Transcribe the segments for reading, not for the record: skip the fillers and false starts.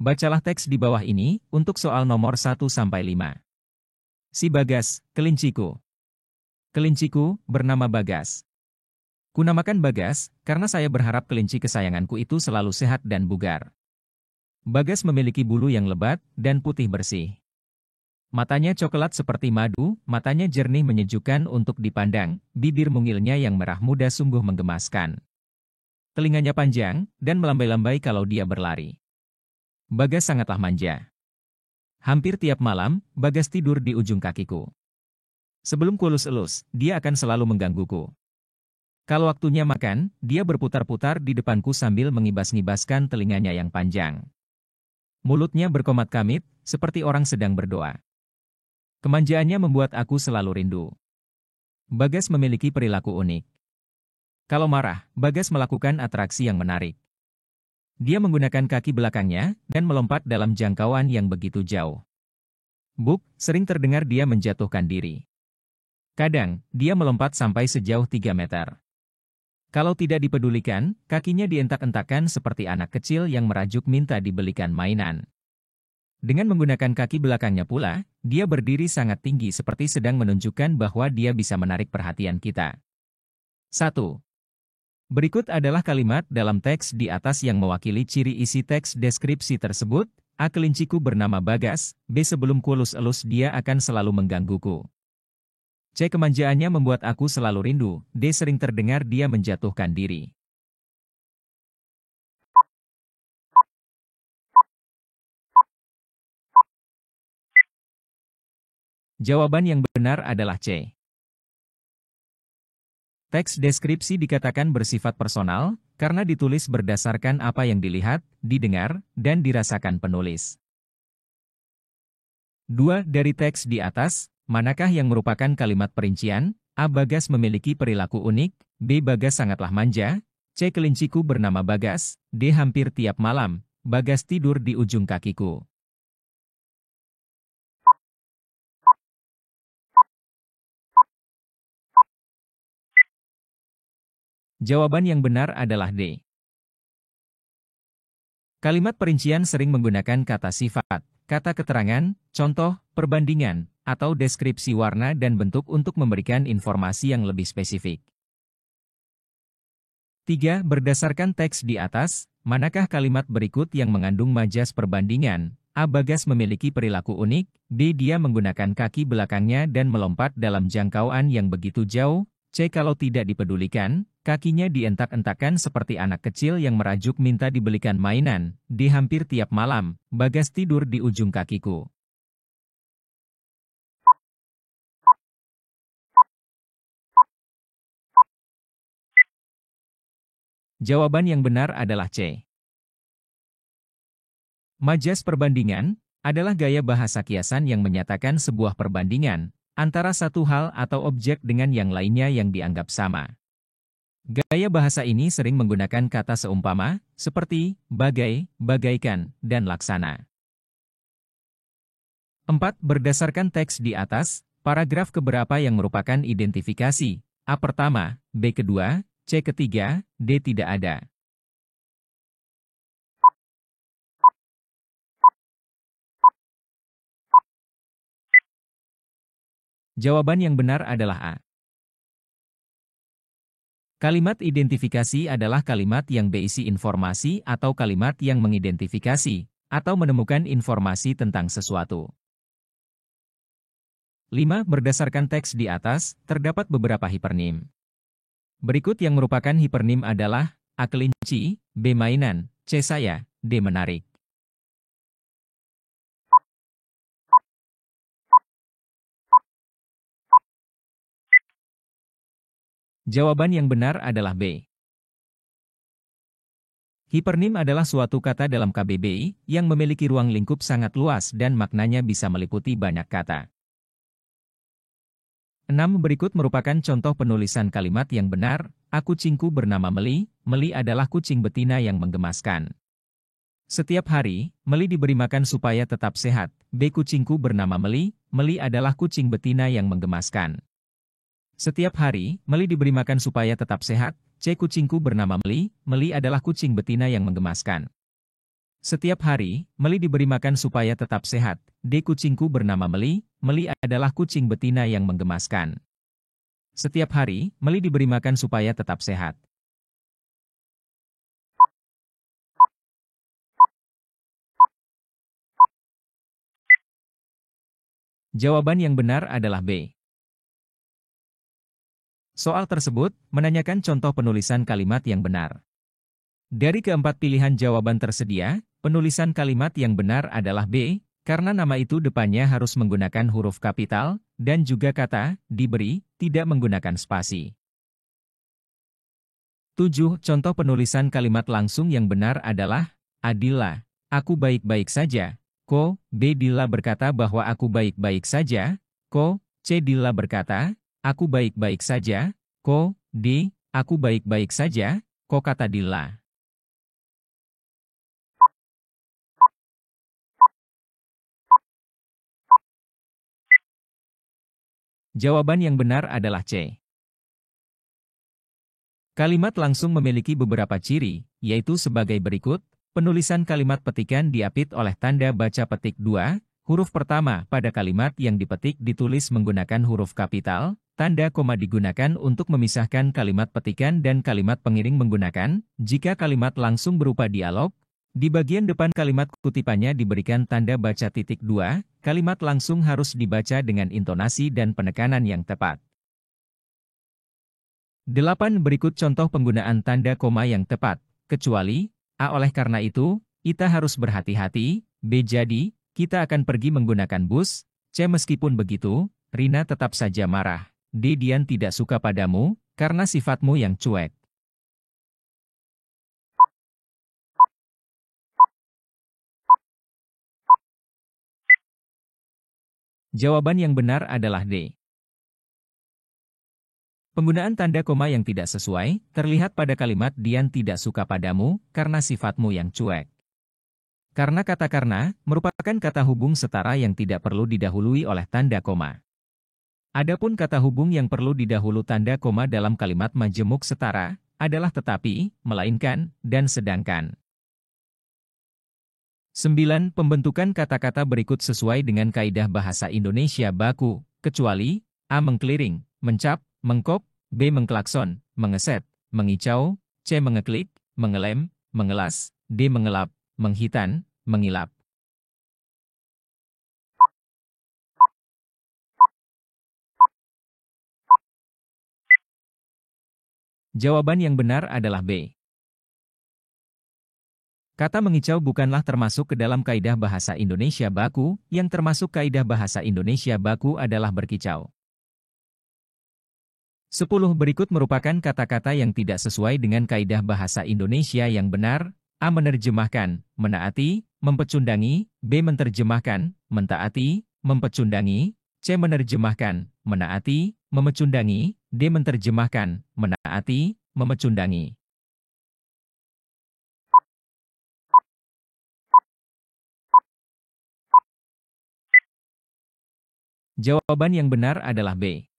Bacalah teks di bawah ini untuk soal nomor 1-5. Si Bagas, kelinciku. Kelinciku, bernama Bagas. Kunamakan Bagas, karena saya berharap kelinci kesayanganku itu selalu sehat dan bugar. Bagas memiliki bulu yang lebat dan putih bersih. Matanya coklat seperti madu, matanya jernih menyejukkan untuk dipandang, bibir mungilnya yang merah muda sungguh menggemaskan. Telinganya panjang, dan melambai-lambai kalau dia berlari. Bagas sangatlah manja. Hampir tiap malam, Bagas tidur di ujung kakiku. Sebelum kulus-elus, dia akan selalu menggangguku. Kalau waktunya makan, dia berputar-putar di depanku sambil mengibas-ngibaskan telinganya yang panjang. Mulutnya berkomat-kamit, seperti orang sedang berdoa. Kemanjaannya membuat aku selalu rindu. Bagas memiliki perilaku unik. Kalau marah, Bagas melakukan atraksi yang menarik. Dia menggunakan kaki belakangnya dan melompat dalam jangkauan yang begitu jauh. Buk, sering terdengar dia menjatuhkan diri. Kadang, dia melompat sampai sejauh 3 meter. Kalau tidak dipedulikan, kakinya dientak-entakan seperti anak kecil yang merajuk minta dibelikan mainan. Dengan menggunakan kaki belakangnya pula, dia berdiri sangat tinggi seperti sedang menunjukkan bahwa dia bisa menarik perhatian kita. 1. Berikut adalah kalimat dalam teks di atas yang mewakili ciri isi teks deskripsi tersebut. A. Kelinciku bernama Bagas. B. Sebelum kulus-elus dia akan selalu menggangguku. C. Kemanjaannya membuat aku selalu rindu. D. Sering terdengar dia menjatuhkan diri. Jawaban yang benar adalah C. Teks deskripsi dikatakan bersifat personal, karena ditulis berdasarkan apa yang dilihat, didengar, dan dirasakan penulis. 2. Dari teks di atas, manakah yang merupakan kalimat perincian? A. Bagas memiliki perilaku unik. B. Bagas sangatlah manja. C. Kelinciku bernama Bagas. D. Hampir tiap malam, Bagas tidur di ujung kakiku. Jawaban yang benar adalah D. Kalimat perincian sering menggunakan kata sifat, kata keterangan, contoh, perbandingan, atau deskripsi warna dan bentuk untuk memberikan informasi yang lebih spesifik. 3. Berdasarkan teks di atas, manakah kalimat berikut yang mengandung majas perbandingan? A. Bagas memiliki perilaku unik. B. Dia menggunakan kaki belakangnya dan melompat dalam jangkauan yang begitu jauh. C. Kalau tidak dipedulikan, kakinya dientak-entakan seperti anak kecil yang merajuk minta dibelikan mainan. D. Hampir tiap malam, Bagas tidur di ujung kakiku. Jawaban yang benar adalah C. Majas perbandingan adalah gaya bahasa kiasan yang menyatakan sebuah perbandingan antara satu hal atau objek dengan yang lainnya yang dianggap sama. Gaya bahasa ini sering menggunakan kata seumpama, seperti bagai, bagaikan, dan laksana. 4. Berdasarkan teks di atas, paragraf keberapa yang merupakan identifikasi? A. Pertama, B. Kedua, C. Ketiga, D. Tidak ada. Jawaban yang benar adalah A. Kalimat identifikasi adalah kalimat yang berisi informasi atau kalimat yang mengidentifikasi atau menemukan informasi tentang sesuatu. 5. Berdasarkan teks di atas, terdapat beberapa hipernim. Berikut yang merupakan hipernim adalah A. Kelinci, B. Mainan, C. Saya, D. Menarik. Jawaban yang benar adalah B. Hipernim adalah suatu kata dalam KBBI yang memiliki ruang lingkup sangat luas dan maknanya bisa meliputi banyak kata. 6. Berikut merupakan contoh penulisan kalimat yang benar. A. Kucingku bernama Meli. Meli adalah kucing betina yang menggemaskan. Setiap hari, Meli diberi makan supaya tetap sehat. B. Kucingku bernama Meli. Meli adalah kucing betina yang menggemaskan. Setiap hari, Meli diberi makan supaya tetap sehat. C. Kucingku bernama Meli. Meli adalah kucing betina yang menggemaskan. Setiap hari, Meli diberi makan supaya tetap sehat. D. Kucingku bernama Meli. Meli adalah kucing betina yang menggemaskan. Setiap hari, Meli diberi makan supaya tetap sehat. Jawaban yang benar adalah B. Soal tersebut menanyakan contoh penulisan kalimat yang benar. Dari keempat pilihan jawaban tersedia, penulisan kalimat yang benar adalah B, karena nama itu depannya harus menggunakan huruf kapital, dan juga kata diberi tidak menggunakan spasi. 7. Contoh penulisan kalimat langsung yang benar adalah A. Dilla, aku baik-baik saja. Ko. B. Dilla berkata bahwa aku baik-baik saja. Ko. C. Dilla berkata, aku baik-baik saja. Ko. D. Aku baik-baik saja. Ko kata Dilla. Jawaban yang benar adalah C. Kalimat langsung memiliki beberapa ciri, yaitu sebagai berikut. Penulisan kalimat petikan diapit oleh tanda baca petik 2, huruf pertama pada kalimat yang dipetik ditulis menggunakan huruf kapital, tanda koma digunakan untuk memisahkan kalimat petikan dan kalimat pengiring menggunakan, jika kalimat langsung berupa dialog, di bagian depan kalimat kutipannya diberikan tanda baca titik 2, kalimat langsung harus dibaca dengan intonasi dan penekanan yang tepat. 8. Berikut contoh penggunaan tanda koma yang tepat, kecuali A. Oleh karena itu, kita harus berhati-hati. B. Jadi, kita akan pergi menggunakan bus. C. Meskipun begitu, Rina tetap saja marah. D. Dian tidak suka padamu, karena sifatmu yang cuek. Jawaban yang benar adalah D. Penggunaan tanda koma yang tidak sesuai, terlihat pada kalimat Dian tidak suka padamu, karena sifatmu yang cuek. Karena kata karena, merupakan kata hubung setara yang tidak perlu didahului oleh tanda koma. Adapun kata hubung yang perlu didahului tanda koma dalam kalimat majemuk setara, adalah tetapi, melainkan, dan sedangkan. 9. Pembentukan kata-kata berikut sesuai dengan kaidah bahasa Indonesia baku, kecuali A. Mengkeliring, mencap, mengkop, B. Mengklakson, mengeset, mengicau, C. Mengeklik, mengelem, mengelas, D. Mengelap, menghitan, mengilap. Jawaban yang benar adalah B. Kata mengicau bukanlah termasuk ke dalam kaidah bahasa Indonesia baku, yang termasuk kaidah bahasa Indonesia baku adalah berkicau. 10. Berikut merupakan kata-kata yang tidak sesuai dengan kaidah bahasa Indonesia yang benar. A. Menerjemahkan, menaati, mempecundangi. B. Menterjemahkan, mentaati, mempecundangi. C. Menerjemahkan, menaati, memecundangi. D. Menterjemahkan, menaati, memecundangi. Jawaban yang benar adalah B.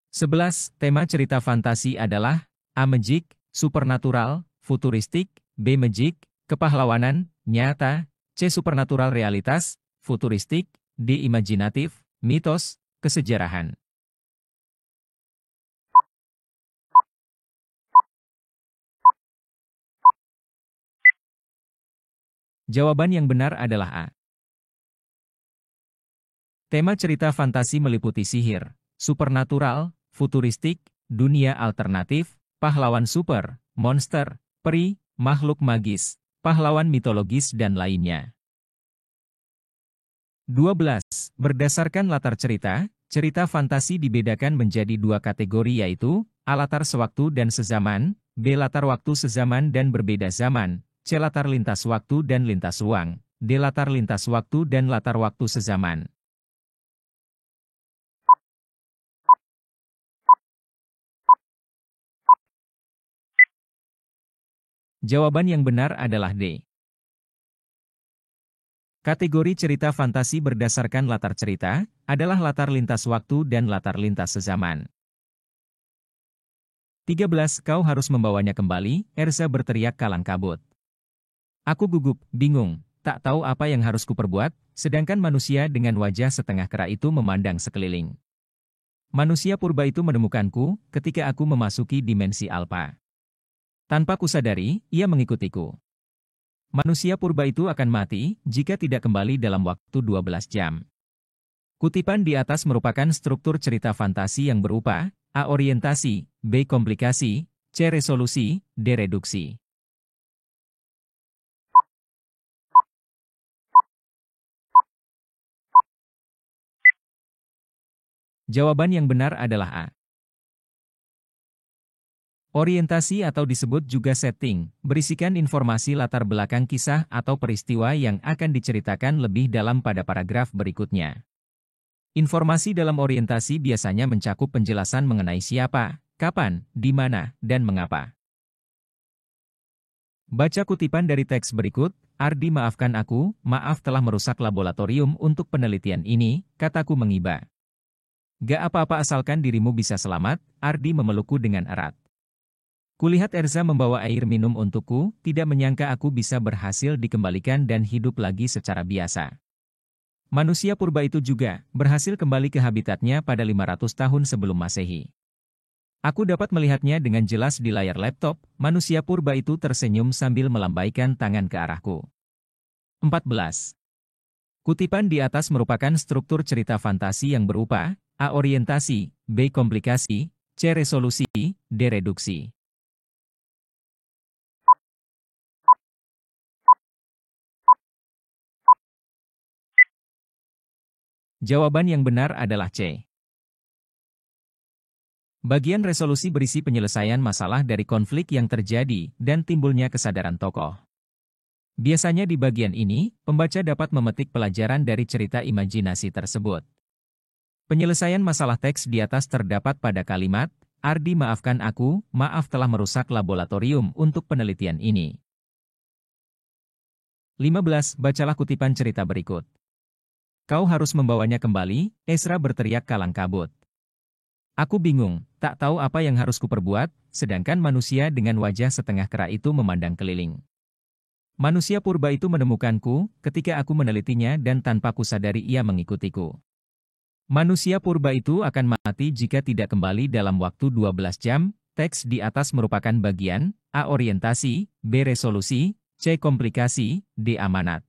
Sebelas. Tema cerita fantasi adalah A. Magic, supernatural, futuristik. B. Magic, kepahlawanan, nyata. C. Supernatural realitas, futuristik. D. Imajinatif, mitos, kesejarahan. Jawaban yang benar adalah A. Tema cerita fantasi meliputi sihir, supernatural, futuristik, dunia alternatif, pahlawan super, monster, peri, makhluk magis, pahlawan mitologis dan lainnya. 12. Berdasarkan latar cerita, cerita fantasi dibedakan menjadi dua kategori yaitu A. Latar sewaktu dan sezaman, B. Latar waktu sezaman dan berbeda zaman, C. Latar lintas waktu dan lintas ruang, D. Latar lintas waktu dan latar waktu sezaman. Jawaban yang benar adalah D. Kategori cerita fantasi berdasarkan latar cerita adalah latar lintas waktu dan latar lintas sezaman. 13. Kau harus membawanya kembali, Erza berteriak kalang kabut. Aku gugup, bingung, tak tahu apa yang harus kuperbuat, sedangkan manusia dengan wajah setengah kera itu memandang sekeliling. Manusia purba itu menemukanku ketika aku memasuki dimensi alfa. Tanpa kusadari, ia mengikutiku. Manusia purba itu akan mati jika tidak kembali dalam waktu 12 jam. Kutipan di atas merupakan struktur cerita fantasi yang berupa A. Orientasi, B. Komplikasi, C. Resolusi, D. Reduksi. Jawaban yang benar adalah A. Orientasi atau disebut juga setting, berisikan informasi latar belakang kisah atau peristiwa yang akan diceritakan lebih dalam pada paragraf berikutnya. Informasi dalam orientasi biasanya mencakup penjelasan mengenai siapa, kapan, di mana, dan mengapa. Baca kutipan dari teks berikut, Ardi maafkan aku, maaf telah merusak laboratorium untuk penelitian ini, kataku mengiba. Gak apa-apa asalkan dirimu bisa selamat, Ardi memelukku dengan erat. Kulihat Erza membawa air minum untukku, tidak menyangka aku bisa berhasil dikembalikan dan hidup lagi secara biasa. Manusia purba itu juga berhasil kembali ke habitatnya pada 500 tahun sebelum Masehi. Aku dapat melihatnya dengan jelas di layar laptop, manusia purba itu tersenyum sambil melambaikan tangan ke arahku. 14. Kutipan di atas merupakan struktur cerita fantasi yang berupa A. Orientasi, B. Komplikasi, C. Resolusi, D. Reduksi. Jawaban yang benar adalah C. Bagian resolusi berisi penyelesaian masalah dari konflik yang terjadi dan timbulnya kesadaran tokoh. Biasanya di bagian ini, pembaca dapat memetik pelajaran dari cerita imajinasi tersebut. Penyelesaian masalah teks di atas terdapat pada kalimat, Ardi maafkan aku, maaf telah merusak laboratorium untuk penelitian ini. 15. Bacalah kutipan cerita berikut. Kau harus membawanya kembali, Ezra berteriak kalang kabut. Aku bingung, tak tahu apa yang harus kuperbuat, sedangkan manusia dengan wajah setengah kera itu memandang keliling. Manusia purba itu menemukanku ketika aku menelitinya dan tanpa kusadari ia mengikutiku. Manusia purba itu akan mati jika tidak kembali dalam waktu 12 jam, teks di atas merupakan bagian, A. Orientasi, B. Resolusi, C. Komplikasi, D. Amanat.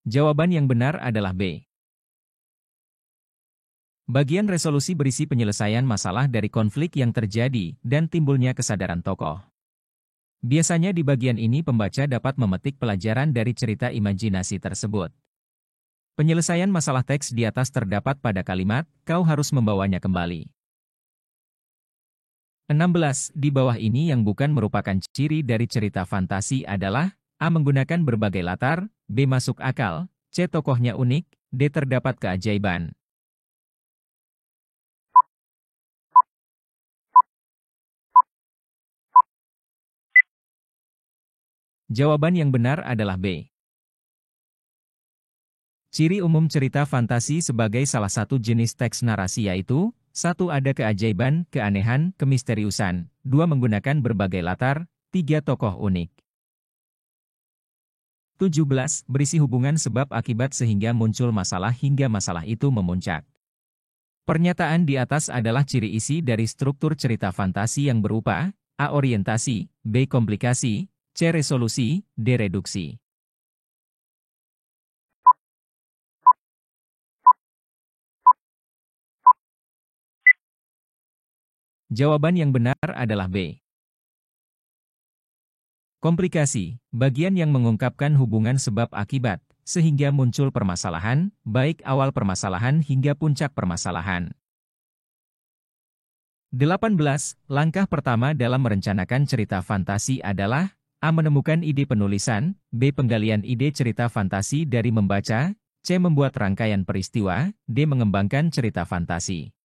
Jawaban yang benar adalah B. Bagian resolusi berisi penyelesaian masalah dari konflik yang terjadi dan timbulnya kesadaran tokoh. Biasanya di bagian ini pembaca dapat memetik pelajaran dari cerita imajinasi tersebut. Penyelesaian masalah teks di atas terdapat pada kalimat, kau harus membawanya kembali. 16. Di bawah ini yang bukan merupakan ciri dari cerita fantasi adalah A. Menggunakan berbagai latar, B. Masuk akal, C. Tokohnya unik, D. Terdapat keajaiban. Jawaban yang benar adalah B. Ciri umum cerita fantasi sebagai salah satu jenis teks narasi yaitu 1. Ada keajaiban, keanehan, kemisteriusan, 2. Menggunakan berbagai latar, 3. Tokoh unik. 17. Berisi hubungan sebab akibat sehingga muncul masalah hingga masalah itu memuncak. Pernyataan di atas adalah ciri isi dari struktur cerita fantasi yang berupa A. Orientasi, B. Komplikasi, C. Resolusi, D. Reduksi. Jawaban yang benar adalah B. Komplikasi, bagian yang mengungkapkan hubungan sebab akibat, sehingga muncul permasalahan, baik awal permasalahan hingga puncak permasalahan. 18. Langkah pertama dalam merencanakan cerita fantasi adalah A. Menemukan ide penulisan, B. Penggalian ide cerita fantasi dari membaca, C. Membuat rangkaian peristiwa, D. Mengembangkan cerita fantasi.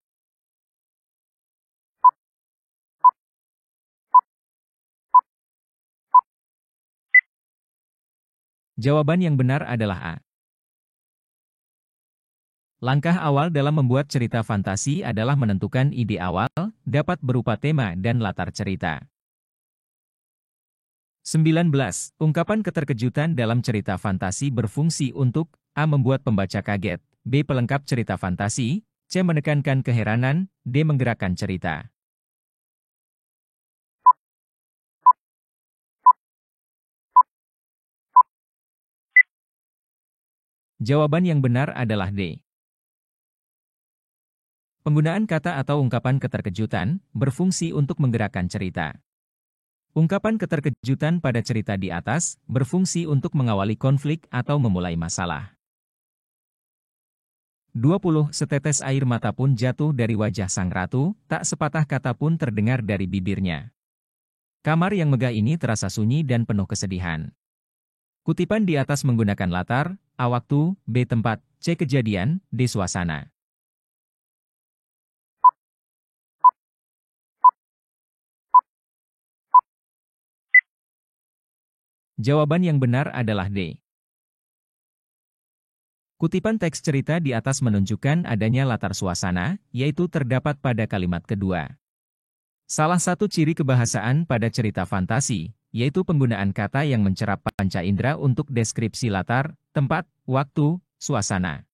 Jawaban yang benar adalah A. Langkah awal dalam membuat cerita fantasi adalah menentukan ide awal, dapat berupa tema dan latar cerita. 19. Ungkapan keterkejutan dalam cerita fantasi berfungsi untuk A. Membuat pembaca kaget, B. Pelengkap cerita fantasi, C. Menekankan keheranan, D. Menggerakkan cerita. Jawaban yang benar adalah D. Penggunaan kata atau ungkapan keterkejutan berfungsi untuk menggerakkan cerita. Ungkapan keterkejutan pada cerita di atas berfungsi untuk mengawali konflik atau memulai masalah. 20. Setetes air mata pun jatuh dari wajah sang ratu, tak sepatah kata pun terdengar dari bibirnya. Kamar yang megah ini terasa sunyi dan penuh kesedihan. Kutipan di atas menggunakan latar, A. Waktu, B. Tempat, C. Kejadian, D. Suasana. Jawaban yang benar adalah D. Kutipan teks cerita di atas menunjukkan adanya latar suasana, yaitu terdapat pada kalimat kedua. Salah satu ciri kebahasaan pada cerita fantasi, yaitu penggunaan kata yang mencerap panca indera untuk deskripsi latar, tempat, waktu, suasana.